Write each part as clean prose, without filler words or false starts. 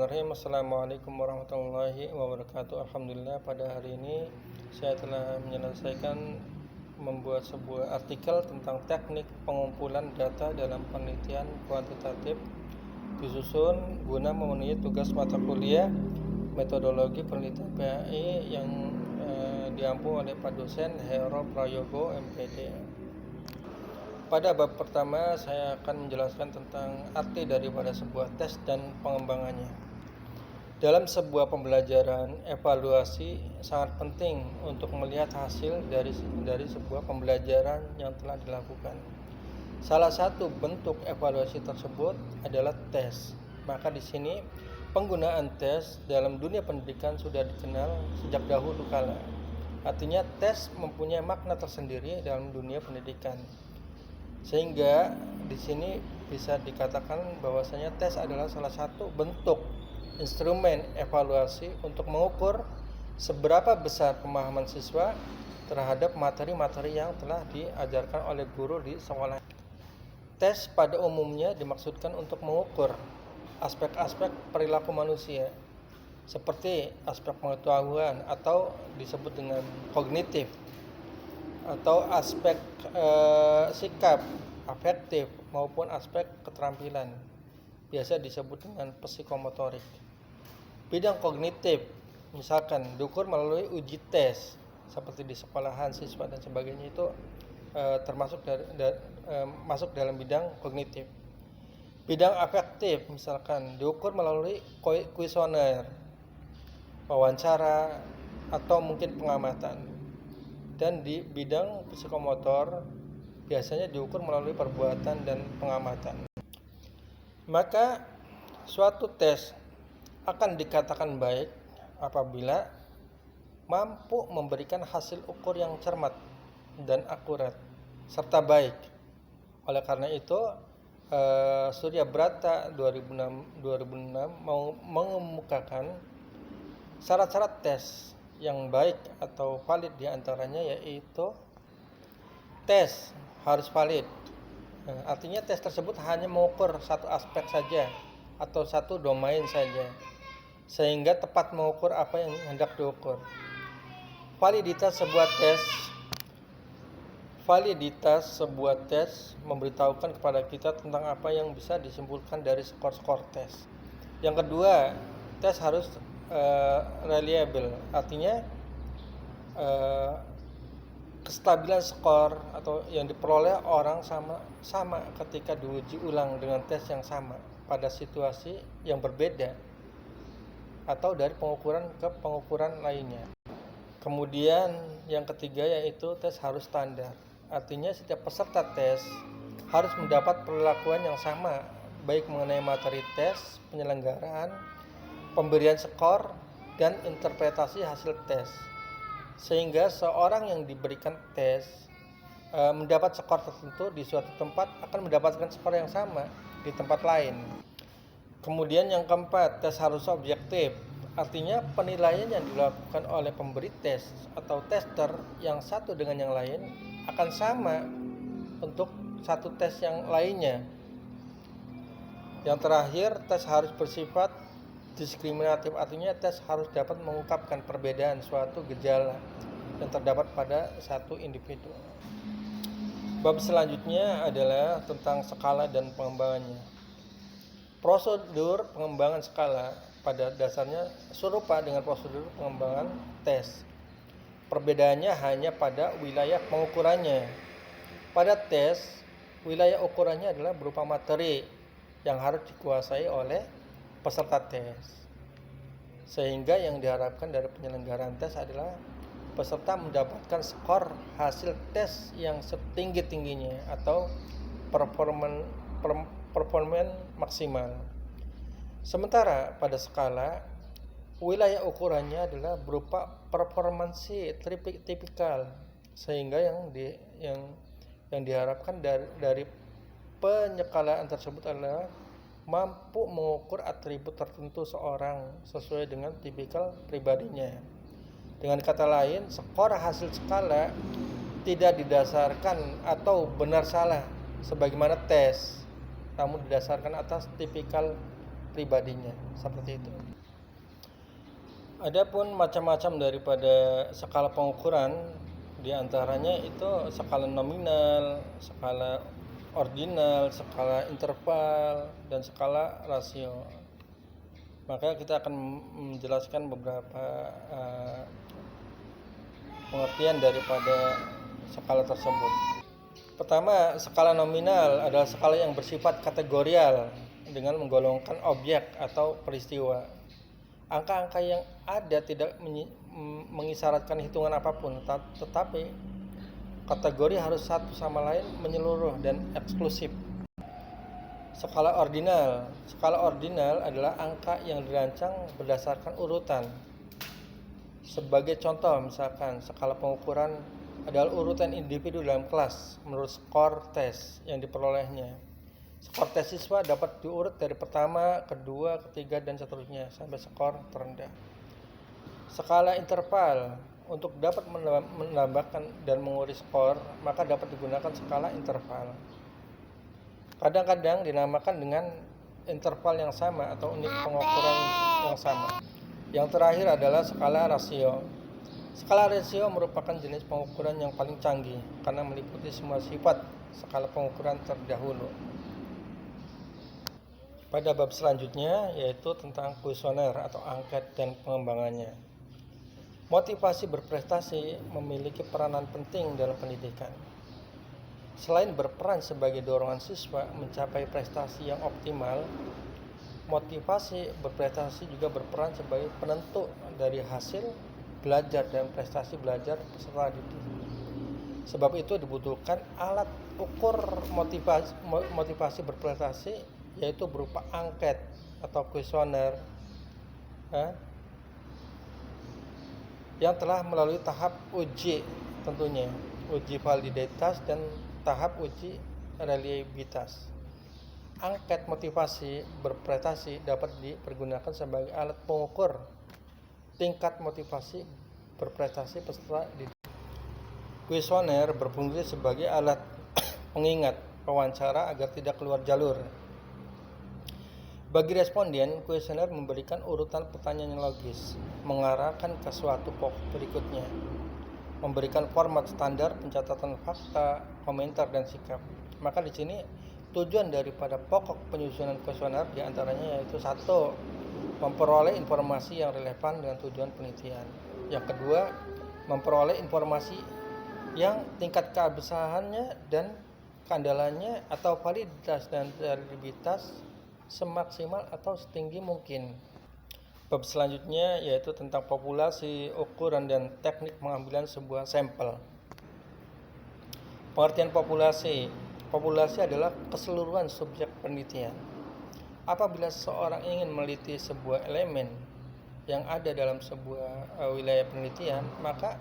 Bismillahirrahmanirrahim. Assalamualaikum warahmatullahi wabarakatuh. Alhamdulillah pada hari ini saya telah menyelesaikan membuat sebuah artikel tentang teknik pengumpulan data dalam penelitian kuantitatif disusun guna memenuhi tugas mata kuliah metodologi penelitian PAI yang diampu oleh Pak Dosen Hero Prayogo MPD. Pada bab pertama, saya akan menjelaskan tentang arti daripada sebuah tes dan pengembangannya. Dalam sebuah pembelajaran, evaluasi sangat penting untuk melihat hasil dari sebuah pembelajaran yang telah dilakukan. Salah satu bentuk evaluasi tersebut adalah tes. Maka di sini penggunaan tes dalam dunia pendidikan sudah dikenal sejak dahulu kala. Artinya tes mempunyai makna tersendiri dalam dunia pendidikan. Sehingga di sini bisa dikatakan bahwasanya tes adalah salah satu bentuk instrumen evaluasi untuk mengukur seberapa besar pemahaman siswa terhadap materi-materi yang telah diajarkan oleh guru di sekolah. Tes pada umumnya dimaksudkan untuk mengukur aspek-aspek perilaku manusia seperti aspek pengetahuan atau disebut dengan kognitif, atau aspek sikap afektif maupun aspek keterampilan, biasa disebut dengan psikomotorik. Bidang kognitif misalkan diukur melalui uji tes seperti di sekolahan siswa dan sebagainya, itu termasuk masuk dalam bidang kognitif. Bidang afektif misalkan diukur melalui kuesioner, wawancara, atau mungkin pengamatan. Dan di bidang psikomotor biasanya diukur melalui perbuatan dan pengamatan. Maka suatu tes akan dikatakan baik apabila mampu memberikan hasil ukur yang cermat dan akurat serta baik. Oleh karena itu Surya Brata 2006 mau mengemukakan syarat-syarat tes yang baik atau valid, diantaranya yaitu tes harus valid. Artinya tes tersebut hanya mengukur satu aspek saja atau satu domain saja, sehingga tepat mengukur apa yang hendak diukur. Validitas sebuah tes memberitahukan kepada kita tentang apa yang bisa disimpulkan dari skor-skor tes. Yang kedua, tes harus reliable, artinya kestabilan skor atau yang diperoleh orang sama ketika diuji ulang dengan tes yang sama pada situasi yang berbeda atau dari pengukuran ke pengukuran lainnya. Kemudian yang ketiga yaitu tes harus standar, artinya setiap peserta tes harus mendapat perlakuan yang sama baik mengenai materi tes, penyelenggaraan, pemberian skor, dan interpretasi hasil tes, sehingga seorang yang diberikan tes mendapat skor tertentu di suatu tempat akan mendapatkan skor yang sama di tempat lain. Kemudian yang keempat, tes harus objektif, artinya penilaian yang dilakukan oleh pemberi tes atau tester yang satu dengan yang lain akan sama untuk satu tes yang lainnya. Yang terakhir, tes harus bersifat diskriminatif, artinya tes harus dapat mengungkapkan perbedaan suatu gejala yang terdapat pada satu individu. Bab selanjutnya adalah tentang skala dan pengembangannya. Prosedur pengembangan skala pada dasarnya serupa dengan prosedur pengembangan tes. Perbedaannya hanya pada wilayah pengukurannya. Pada tes, wilayah ukurannya adalah berupa materi yang harus dikuasai oleh peserta tes, sehingga yang diharapkan dari penyelenggaraan tes adalah peserta mendapatkan skor hasil tes yang setinggi-tingginya atau performan maksimal. Sementara pada skala, wilayah ukurannya adalah berupa performansi tipikal, sehingga yang diharapkan dari penyekalaan tersebut adalah mampu mengukur atribut tertentu seorang sesuai dengan tipikal pribadinya. Dengan kata lain, skor hasil skala tidak didasarkan atau benar salah sebagaimana tes, namun didasarkan atas tipikal pribadinya, seperti itu. Adapun macam-macam daripada skala pengukuran, diantaranya itu skala nominal, skala ordinal, skala interval, dan skala rasio. Maka kita akan menjelaskan beberapa pengertian daripada skala tersebut. Pertama, skala nominal adalah skala yang bersifat kategorial dengan menggolongkan objek atau peristiwa. Angka-angka yang ada tidak mengisyaratkan hitungan apapun, tetapi kategori harus satu sama lain menyeluruh dan eksklusif. Skala ordinal adalah angka yang dirancang berdasarkan urutan. Sebagai contoh, misalkan skala pengukuran adalah urutan individu dalam kelas menurut skor tes yang diperolehnya. Skor tes siswa dapat diurut dari pertama, kedua, ketiga, dan seterusnya sampai skor terendah. Skala interval untuk dapat menambahkan dan mengurangi skor, maka dapat digunakan skala interval. Kadang-kadang dinamakan dengan interval yang sama atau unit pengukuran yang sama. Yang terakhir adalah skala rasio. Skala rasio merupakan jenis pengukuran yang paling canggih karena meliputi semua sifat skala pengukuran terdahulu. Pada bab selanjutnya yaitu tentang kuesioner atau angket dan pengembangannya. Motivasi berprestasi memiliki peranan penting dalam pendidikan. Selain berperan sebagai dorongan siswa mencapai prestasi yang optimal, motivasi berprestasi juga berperan sebagai penentu dari hasil belajar dan prestasi belajar peserta didik. Sebab itu dibutuhkan alat ukur motivasi berprestasi, yaitu berupa angket atau kuesioner yang telah melalui tahap uji, tentunya uji validitas dan tahap uji reliabilitas. Angket motivasi berprestasi dapat dipergunakan sebagai alat pengukur tingkat motivasi berprestasi peserta didik. Kuesioner berfungsi sebagai alat pengingat wawancara agar tidak keluar jalur. Bagi responden, kuesioner memberikan urutan pertanyaan yang logis, mengarahkan ke suatu pokok berikutnya, memberikan format standar pencatatan fakta, komentar, dan sikap. Maka di sini tujuan daripada pokok penyusunan kuesioner diantaranya yaitu 1. Memperoleh informasi yang relevan dengan tujuan penelitian. Yang kedua, memperoleh informasi yang tingkat keabsahannya dan keandalannya atau validitas dan reliabilitas semaksimal atau setinggi mungkin. Bab selanjutnya yaitu tentang populasi, ukuran, dan teknik pengambilan sebuah sampel. Pengertian populasi. Populasi adalah keseluruhan subjek penelitian. Apabila seseorang ingin meneliti sebuah elemen yang ada dalam sebuah wilayah penelitian, maka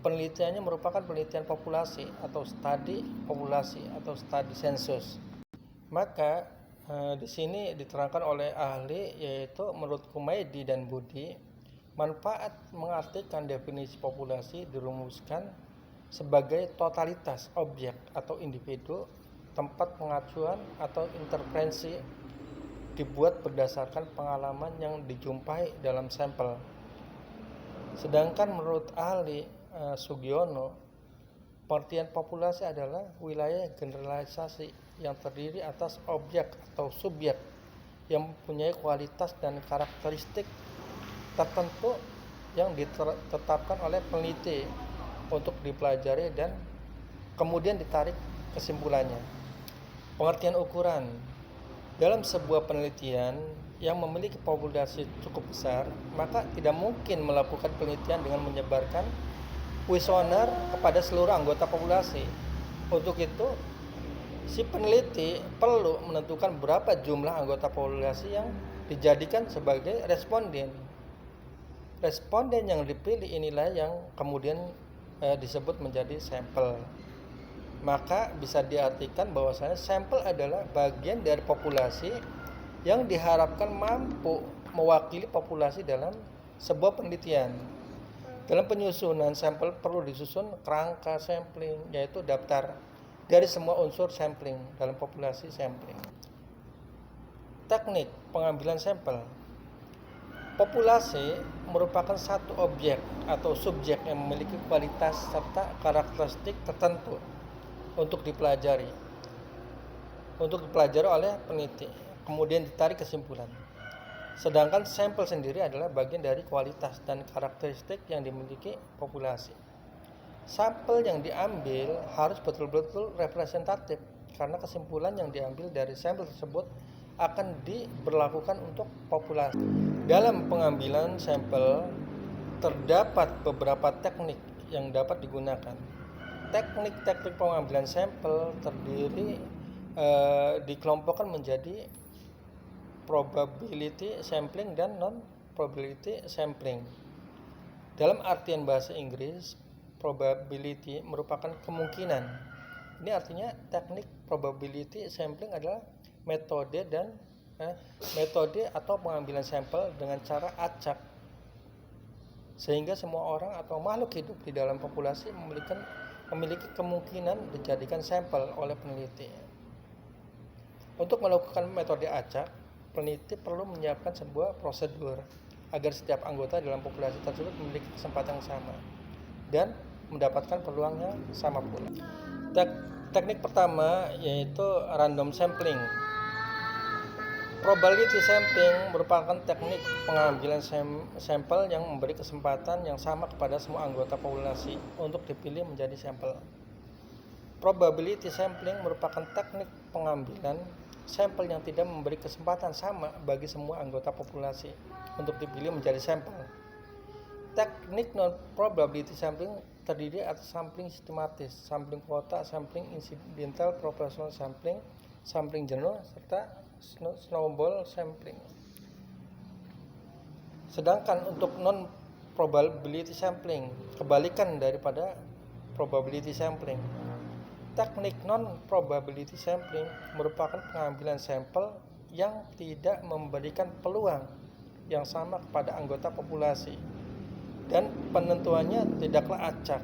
penelitiannya merupakan penelitian populasi atau studi populasi atau studi sensus. Maka di sini diterangkan oleh ahli yaitu menurut Kumaidi dan Budi, manfaat mengartikan definisi populasi dirumuskan sebagai totalitas objek atau individu, tempat pengacuan atau interferensi dibuat berdasarkan pengalaman yang dijumpai dalam sampel. Sedangkan menurut ahli Sugiono, pengertian populasi adalah wilayah generalisasi yang terdiri atas objek atau subjek yang mempunyai kualitas dan karakteristik tertentu yang ditetapkan oleh peneliti untuk dipelajari dan kemudian ditarik kesimpulannya. Pengertian ukuran. Dalam sebuah penelitian yang memiliki populasi cukup besar, maka tidak mungkin melakukan penelitian dengan menyebarkan kuesioner kepada seluruh anggota populasi. Untuk itu, si peneliti perlu menentukan berapa jumlah anggota populasi yang dijadikan sebagai responden. Responden yang dipilih inilah yang kemudian disebut menjadi sampel. Maka bisa diartikan bahwasanya sampel adalah bagian dari populasi yang diharapkan mampu mewakili populasi dalam sebuah penelitian. Dalam penyusunan sampel perlu disusun kerangka sampling, yaitu daftar dari semua unsur sampling dalam populasi sampling. Teknik pengambilan sampel. Populasi merupakan satu objek atau subjek yang memiliki kualitas serta karakteristik tertentu untuk dipelajari oleh peneliti, kemudian ditarik kesimpulan. Sedangkan sampel sendiri adalah bagian dari kualitas dan karakteristik yang dimiliki populasi. Sampel yang diambil harus betul-betul representatif karena kesimpulan yang diambil dari sampel tersebut akan diberlakukan untuk populasi. Dalam pengambilan sampel terdapat beberapa teknik yang dapat digunakan. Teknik-teknik pengambilan sampel dikelompokkan menjadi probability sampling dan non-probability sampling. Dalam artian bahasa Inggris, probability merupakan kemungkinan. Ini artinya teknik probability sampling adalah metode atau pengambilan sampel dengan cara acak, sehingga semua orang atau makhluk hidup di dalam populasi memiliki kemungkinan dijadikan sampel oleh peneliti. Untuk melakukan metode acak, peneliti perlu menyiapkan sebuah prosedur agar setiap anggota dalam populasi tersebut memiliki kesempatan yang sama dan mendapatkan peluang yang sama pula. Teknik pertama yaitu random sampling. Probability sampling merupakan teknik pengambilan sampel yang memberi kesempatan yang sama kepada semua anggota populasi untuk dipilih menjadi sampel. Probability sampling merupakan teknik pengambilan sampel yang tidak memberi kesempatan sama bagi semua anggota populasi untuk dipilih menjadi sampel. Teknik non-probability sampling terdiri atas sampling sistematis, sampling kuota, sampling incidental, proportional sampling, sampling jenuh, serta snowball sampling. Sedangkan untuk non-probability sampling, kebalikan daripada probability sampling. Teknik non-probability sampling merupakan pengambilan sampel yang tidak memberikan peluang yang sama kepada anggota populasi dan penentuannya tidaklah acak.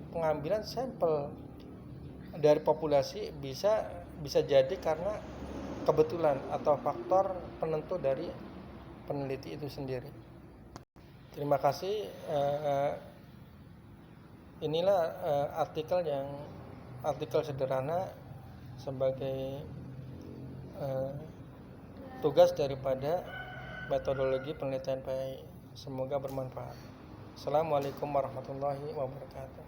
Pengambilan sampel dari populasi bisa jadi karena kebetulan atau faktor penentu dari peneliti itu sendiri. Terima kasih. Inilah artikel sederhana sebagai tugas daripada metodologi penelitian PAI. Semoga bermanfaat. Assalamualaikum warahmatullahi wabarakatuh.